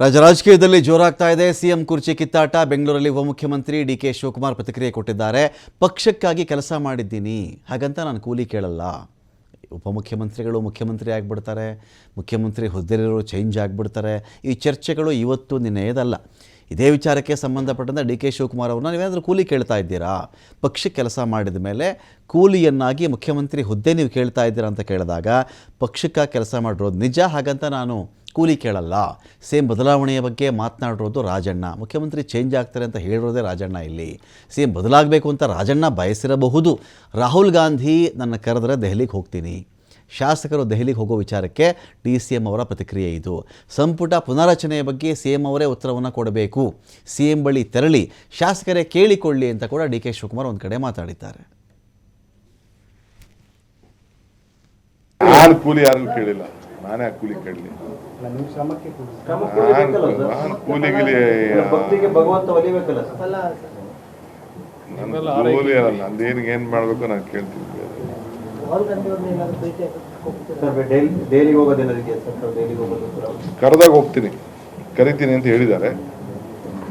ರಾಜಕೀಯದಲ್ಲಿ ಜೋರಾಗ್ತಾ ಇದೆ ಸಿಎಂ ಕುರ್ಚಿ ಕಿತ್ತಾಟ. ಬೆಂಗಳೂರಲ್ಲಿ ಉಪಮುಖ್ಯಮಂತ್ರಿ ಡಿಕೆ ಶಿವಕುಮಾರ್ ಪ್ರತಿಕ್ರಿಯೆ ಕೊಟ್ಟಿದ್ದಾರೆ. ಪಕ್ಷಕ್ಕಾಗಿ ಕೆಲಸ ಮಾಡಿದ್ದೀನಿ, ಹಾಗಂತ ನಾನು ಕೂಲಿ ಕೇಳಲ್ಲ. ಉಪಮುಖ್ಯಮಂತ್ರಿಗಳು ಮುಖ್ಯಮಂತ್ರಿ ಆಗಿಬಿಡ್ತಾರೆ, ಮುಖ್ಯಮಂತ್ರಿ ಹುದ್ದೆಲಿರೋರು ಚೇಂಜ್ ಆಗಿಬಿಡ್ತಾರೆ. ಈ ಚರ್ಚೆಗಳು ಇವತ್ತು ನಿನ್ನೆಯದಲ್ಲ. ಇದೇ ವಿಚಾರಕ್ಕೆ ಸಂಬಂಧಪಟ್ಟಂತೆ ಡಿ ಕೆ ಶಿವಕುಮಾರ್ ಅವ್ರನ್ನ ನೀವೇನಾದರೂ ಕೂಲಿ ಕೇಳ್ತಾ ಇದ್ದೀರಾ? ಪಕ್ಷಕ್ಕೆ ಕೆಲಸ ಮಾಡಿದ ಮೇಲೆ ಕೂಲಿಯನ್ನಾಗಿ ಮುಖ್ಯಮಂತ್ರಿ ಹುದ್ದೆ ನೀವು ಕೇಳ್ತಾ ಇದ್ದೀರಾ ಅಂತ ಕೇಳಿದಾಗ, ಪಕ್ಷಕ್ಕಾಗಿ ಕೆಲಸ ಮಾಡಿರೋದು ನಿಜ, ಹಾಗಂತ ನಾನು ಕೂಲಿ ಕೇಳಲ್ಲ. ಸೇಮ್ ಬದಲಾವಣೆಯ ಬಗ್ಗೆ ಮಾತನಾಡಿರೋದು ರಾಜಣ್ಣ. ಮುಖ್ಯಮಂತ್ರಿ ಚೇಂಜ್ ಆಗ್ತಾರೆ ಅಂತ ಹೇಳಿರೋದೇ ರಾಜಣ್ಣ. ಇಲ್ಲಿ ಸೇಮ್ ಬದಲಾಗಬೇಕು ಅಂತ ರಾಜಣ್ಣ ಬಯಸಿರಬಹುದು. ರಾಹುಲ್ ಗಾಂಧಿ ನನ್ನ ಕರೆದರೆ ದೆಹಲಿಗೆ ಹೋಗ್ತೀನಿ. ಶಾಸಕರು ದೆಹಲಿಗೆ ಹೋಗೋ ವಿಚಾರಕ್ಕೆ DCM ಅವರ ಪ್ರತಿಕ್ರಿಯೆ ಇದು. ಸಂಪುಟ ಪುನರಚನೆಯ ಬಗ್ಗೆ CM ಅವರೇ ಉತ್ತರವನ್ನು ಕೊಡಬೇಕು. CM ಬಳಿ ತೆರಳಿ ಶಾಸಕರೇ ಕೇಳಿಕೊಳ್ಳಿ ಅಂತ ಕೂಡ ಡಿ ಕೆ ಶಿವಕುಮಾರ್ ಒಂದು ಕಡೆ ಮಾತಾಡಿದ್ದಾರೆ. ನಾನು ಕೂಲಿ ಯಾರು ಕೇಳಿಲ್ಲ, ನಾನೇ ಕೂಲಿ ಕೇಳಲಿ. ಕೂಲಿಗಿಲಿ ಕೂಲಿ ಅಲ್ಲ, ನಂದೇನು ಏನು ಮಾಡಬೇಕು ನಾನು ಕೇಳ್ತೀನಿ. ಕರೆದಾಗ ಹೋಗ್ತೀನಿ, ಕರಿತೀನಿ ಅಂತ ಹೇಳಿದ್ದಾರೆ.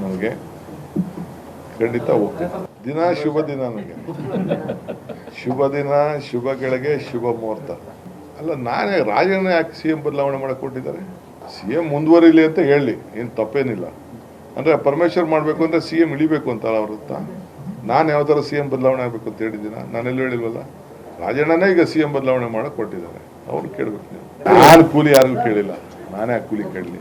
ನನಗೆ ಖಂಡಿತ ಹೋಗ್ತೀನಿ. ದಿನ ಶುಭ ದಿನ, ನನಗೆ ಶುಭ ದಿನ, ಶುಭ ಗಳಿಗೆ, ಶುಭ ಮುಹೂರ್ತ. ಅಲ್ಲ, ನಾನೇ ರಾಜಣ್ಣ ಯಾಕೆ CM ಬದಲಾವಣೆ ಮಾಡಕ್ಕೆ ಕೊಟ್ಟಿದ್ದಾರೆ? CM ಮುಂದುವರಿಲಿ ಅಂತ ಹೇಳಿ, ಏನು ತಪ್ಪೇನಿಲ್ಲ. ಅಂದರೆ ಪರಮೇಶ್ವರ್ ಮಾಡಬೇಕು ಅಂದರೆ CM ಇಳಿಬೇಕು ಅಂತ ಅವ್ರ ಹತ್ರ. ನಾನು ಯಾವ ಥರ CM ಬದಲಾವಣೆ ಆಗಬೇಕು ಅಂತ ಹೇಳಿದ್ದೀನ? ನಾನೆಲ್ಲೂ ಹೇಳಿಲ್ವಲ್ಲ. ರಾಜಣ್ಣನೇ ಈಗ CM ಬದಲಾವಣೆ ಮಾಡಕ್ಕೆ ಕೊಟ್ಟಿದ್ದಾರೆ, ಅವ್ರು ಕೇಳಬೇಕು. ನಾನು ಕೂಲಿ ಯಾರಿಗೂ ಕೇಳಿಲ್ಲ, ನಾನೇ ಕೂಲಿ ಕೇಳಲಿ.